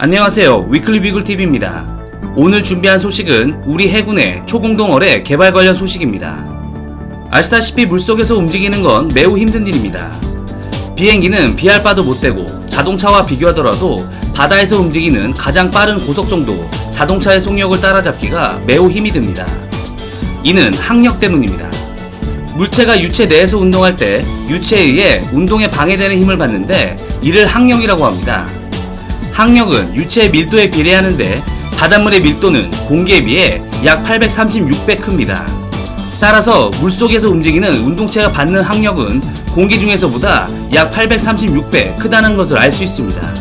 안녕하세요. 위클리 비글TV입니다. 오늘 준비한 소식은 우리 해군의 초공동 어뢰 개발 관련 소식입니다. 아시다시피 물속에서 움직이는 건 매우 힘든 일입니다. 비행기는 비할 바도 못되고 자동차와 비교하더라도 바다에서 움직이는 가장 빠른 고속 정도 자동차의 속력을 따라잡기가 매우 힘이 듭니다. 이는 항력 때문입니다. 물체가 유체 내에서 운동할 때 유체에 의해 운동에 방해되는 힘을 받는데 이를 항력이라고 합니다. 항력은 유체의 밀도에 비례하는데 바닷물의 밀도는 공기에 비해 약 836배 큽니다. 따라서 물속에서 움직이는 운동체가 받는 항력은 공기 중에서보다 약 836배 크다는 것을 알 수 있습니다.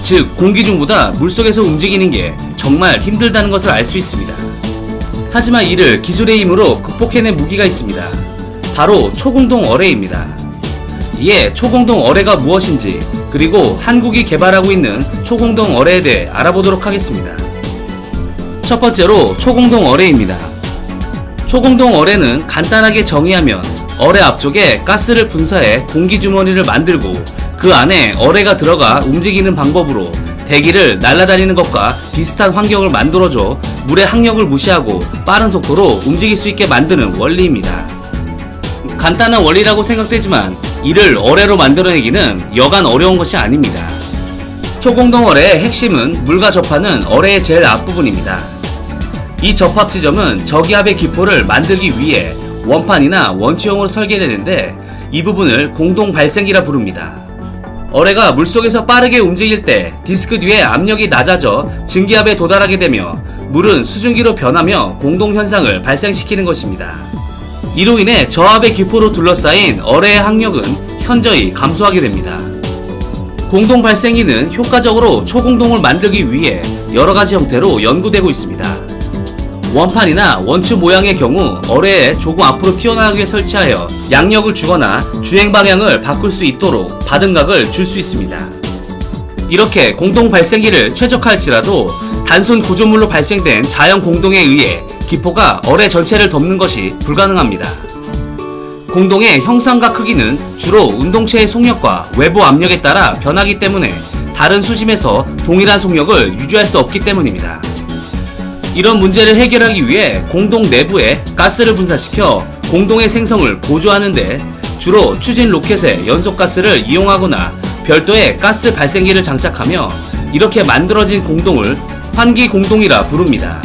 즉 공기 중보다 물속에서 움직이는 게 정말 힘들다는 것을 알 수 있습니다. 하지만 이를 기술의 힘으로 극복해낸 무기가 있습니다. 바로 초공동 어뢰입니다. 이에 초공동 어뢰가 무엇인지 그리고 한국이 개발하고 있는 초공동 어뢰에 대해 알아보도록 하겠습니다. 첫 번째로 초공동 어뢰입니다. 초공동 어뢰는 간단하게 정의하면 어뢰 앞쪽에 가스를 분사해 공기주머니를 만들고 그 안에 어뢰가 들어가 움직이는 방법으로 대기를 날아다니는 것과 비슷한 환경을 만들어줘 물의 항력을 무시하고 빠른 속도로 움직일 수 있게 만드는 원리입니다. 간단한 원리라고 생각되지만 이를 어뢰로 만들어내기는 여간 어려운 것이 아닙니다. 초공동 어뢰의 핵심은 물과 접하는 어뢰의 제일 앞부분입니다. 이 접합 지점은 저기압의 기포를 만들기 위해 원판이나 원추형으로 설계되는데 이 부분을 공동 발생기라 부릅니다. 어뢰가 물속에서 빠르게 움직일 때 디스크 뒤에 압력이 낮아져 증기압에 도달하게 되며 물은 수증기로 변하며 공동현상을 발생시키는 것입니다. 이로 인해 저압의 기포로 둘러싸인 어뢰의 항력은 현저히 감소하게 됩니다. 공동 발생기는 효과적으로 초공동을 만들기 위해 여러가지 형태로 연구되고 있습니다. 원판이나 원추 모양의 경우 어뢰에 조금 앞으로 튀어나가게 설치하여 양력을 주거나 주행 방향을 바꿀 수 있도록 받음각을 줄 수 있습니다. 이렇게 공동 발생기를 최적화할지라도 단순 구조물로 발생된 자연 공동에 의해 기포가 어뢰 전체를 덮는 것이 불가능합니다. 공동의 형상과 크기는 주로 운동체의 속력과 외부 압력에 따라 변하기 때문에 다른 수심에서 동일한 속력을 유지할 수 없기 때문입니다. 이런 문제를 해결하기 위해 공동 내부에 가스를 분사시켜 공동의 생성을 보조하는데 주로 추진 로켓에 연소가스를 이용하거나 별도의 가스 발생기를 장착하며 이렇게 만들어진 공동을 환기 공동이라 부릅니다.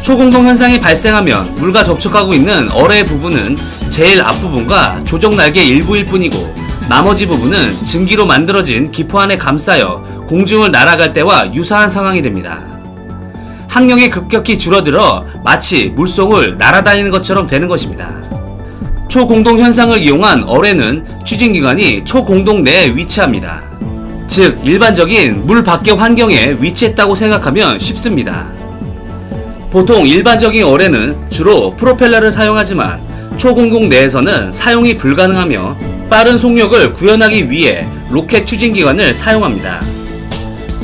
초공동 현상이 발생하면 물과 접촉하고 있는 어뢰의 부분은 제일 앞부분과 조종 날개 일부일 뿐이고 나머지 부분은 증기로 만들어진 기포 안에 감싸여 공중을 날아갈 때와 유사한 상황이 됩니다. 항력이 급격히 줄어들어 마치 물속을 날아다니는 것처럼 되는 것입니다. 초공동 현상을 이용한 어뢰는 추진기관이 초공동 내에 위치합니다. 즉 일반적인 물 밖의 환경에 위치했다고 생각하면 쉽습니다. 보통 일반적인 어뢰는 주로 프로펠러를 사용하지만 초공동 내에서는 사용이 불가능하며 빠른 속력을 구현하기 위해 로켓 추진기관을 사용합니다.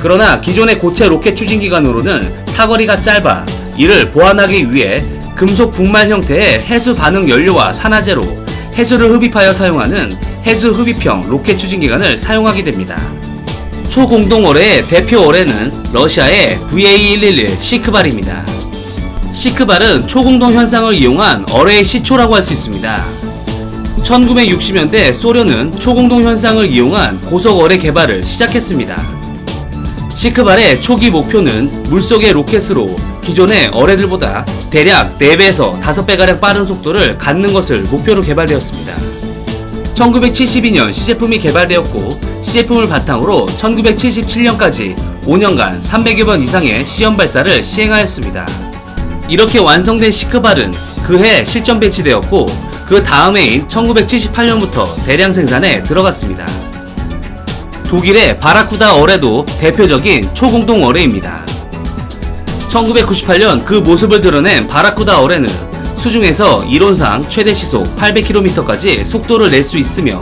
그러나 기존의 고체 로켓 추진기관으로는 사거리가 짧아 이를 보완하기 위해 금속 분말 형태의 해수 반응 연료와 산화제로 해수를 흡입하여 사용하는 해수 흡입형 로켓 추진기관을 사용하게 됩니다. 초공동 어뢰의 대표 어뢰는 러시아의 VA111 시크발입니다. 시크발은 초공동 현상을 이용한 어뢰의 시초라고 할 수 있습니다. 1960년대 소련은 초공동 현상을 이용한 고속 어뢰 개발을 시작했습니다. 시크발의 초기 목표는 물속의 로켓으로 기존의 어뢰들보다 대략 4배에서 5배가량 빠른 속도를 갖는 것을 목표로 개발되었습니다. 1972년 시제품이 개발되었고 시제품을 바탕으로 1977년까지 5년간 300여 번 이상의 시험 발사를 시행하였습니다. 이렇게 완성된 시크발은 그해 실전 배치되었고 그 다음 해인 1978년부터 대량 생산에 들어갔습니다. 독일의 바라쿠다 어뢰도 대표적인 초공동 어뢰입니다. 1998년 그 모습을 드러낸 바라쿠다 어뢰는 수중에서 이론상 최대 시속 800km까지 속도를 낼 수 있으며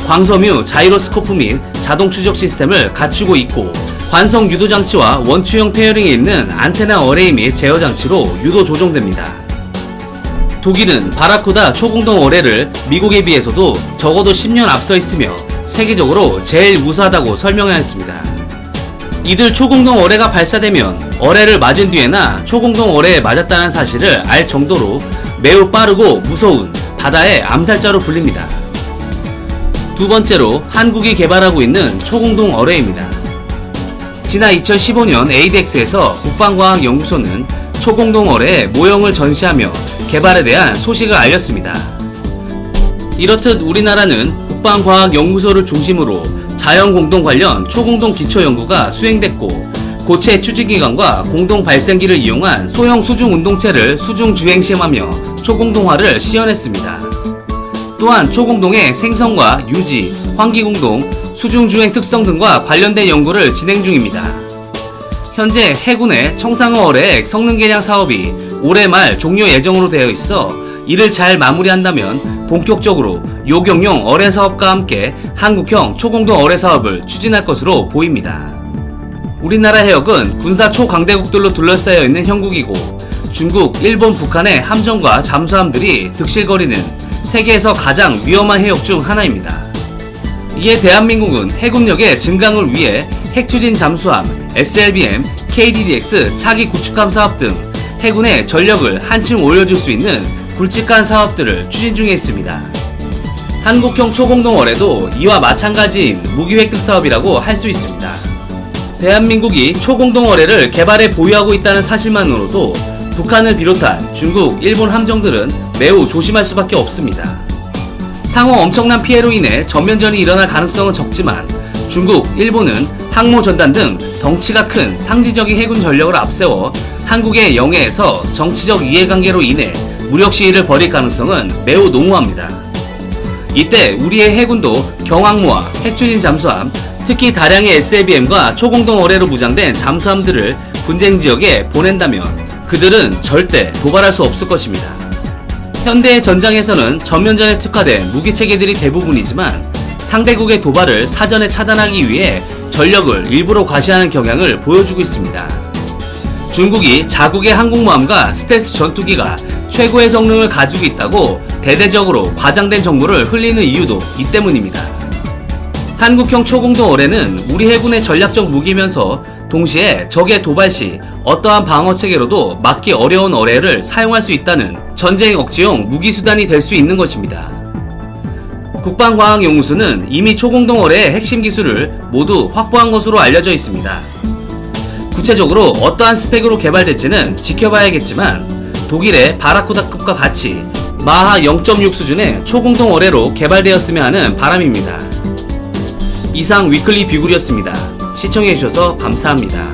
광섬유 자이로스코프 및 자동 추적 시스템을 갖추고 있고 관성 유도 장치와 원추형 페어링에 있는 안테나 어레이 및 제어 장치로 유도 조종됩니다. 독일은 바라쿠다 초공동 어뢰를 미국에 비해서도 적어도 10년 앞서 있으며 세계적으로 제일 우수하다고 설명하였습니다. 이들 초공동 어뢰가 발사되면 어뢰를 맞은 뒤에나 초공동 어뢰에 맞았다는 사실을 알 정도로 매우 빠르고 무서운 바다의 암살자로 불립니다. 두 번째로 한국이 개발하고 있는 초공동 어뢰입니다. 지난 2015년 ADX에서 국방과학연구소는 초공동 어뢰의 모형을 전시하며 개발에 대한 소식을 알렸습니다. 이렇듯 우리나라는 국방과학연구소를 중심으로 자연공동 관련 초공동 기초연구가 수행됐고, 고체 추진기관과 공동 발생기를 이용한 소형 수중운동체를 수중주행시험하며 초공동화를 시연했습니다. 또한 초공동의 생성과 유지, 환기공동, 수중주행 특성 등과 관련된 연구를 진행 중입니다. 현재 해군의 청상어 어뢰 성능 개량 사업이 올해 말 종료 예정으로 되어 있어 이를 잘 마무리한다면 본격적으로 요격용 어뢰 사업과 함께 한국형 초공동 어뢰 사업을 추진할 것으로 보입니다. 우리나라 해역은 군사 초강대국들로 둘러싸여 있는 형국이고, 중국, 일본, 북한의 함정과 잠수함들이 득실거리는 세계에서 가장 위험한 해역 중 하나입니다. 이에 대한민국은 해군력의 증강을 위해 핵추진 잠수함, SLBM, KDDX 차기 구축함 사업 등 해군의 전력을 한층 올려줄 수 있는 굵직한 사업들을 추진 중에 있습니다. 한국형 초공동 어뢰도 이와 마찬가지인 무기 획득 사업이라고 할 수 있습니다. 대한민국이 초공동 어뢰를 개발해 보유하고 있다는 사실만으로도 북한을 비롯한 중국, 일본 함정들은 매우 조심할 수밖에 없습니다. 상호 엄청난 피해로 인해 전면전이 일어날 가능성은 적지만 중국, 일본은 항모 전단 등 덩치가 큰 상징적인 해군 전력을 앞세워 한국의 영해에서 정치적 이해관계로 인해 무력 시위를 벌일 가능성은 매우 농후합니다. 이때 우리의 해군도 경항모와 핵추진 잠수함, 특히 다량의 SLBM과 초공동 어뢰로 무장된 잠수함들을 분쟁 지역에 보낸다면 그들은 절대 도발할 수 없을 것입니다. 현대의 전장에서는 전면전에 특화된 무기체계들이 대부분이지만 상대국의 도발을 사전에 차단하기 위해 전력을 일부러 과시하는 경향을 보여주고 있습니다. 중국이 자국의 항공모함과 스텔스 전투기가 최고의 성능을 가지고 있다고 대대적으로 과장된 정보를 흘리는 이유도 이 때문입니다. 한국형 초공동 어뢰는 우리 해군의 전략적 무기면서 동시에 적의 도발 시 어떠한 방어체계로도 막기 어려운 어뢰를 사용할 수 있다는 전쟁 억지용 무기수단이 될 수 있는 것입니다. 국방과학연구소는 이미 초공동 어뢰의 핵심 기술을 모두 확보한 것으로 알려져 있습니다. 구체적으로 어떠한 스펙으로 개발될지는 지켜봐야겠지만 독일의 바라쿠다급과 같이 마하 0.6 수준의 초공동 어뢰로 개발되었으면 하는 바람입니다. 이상 위클리 비굴이었습니다. 시청해주셔서 감사합니다.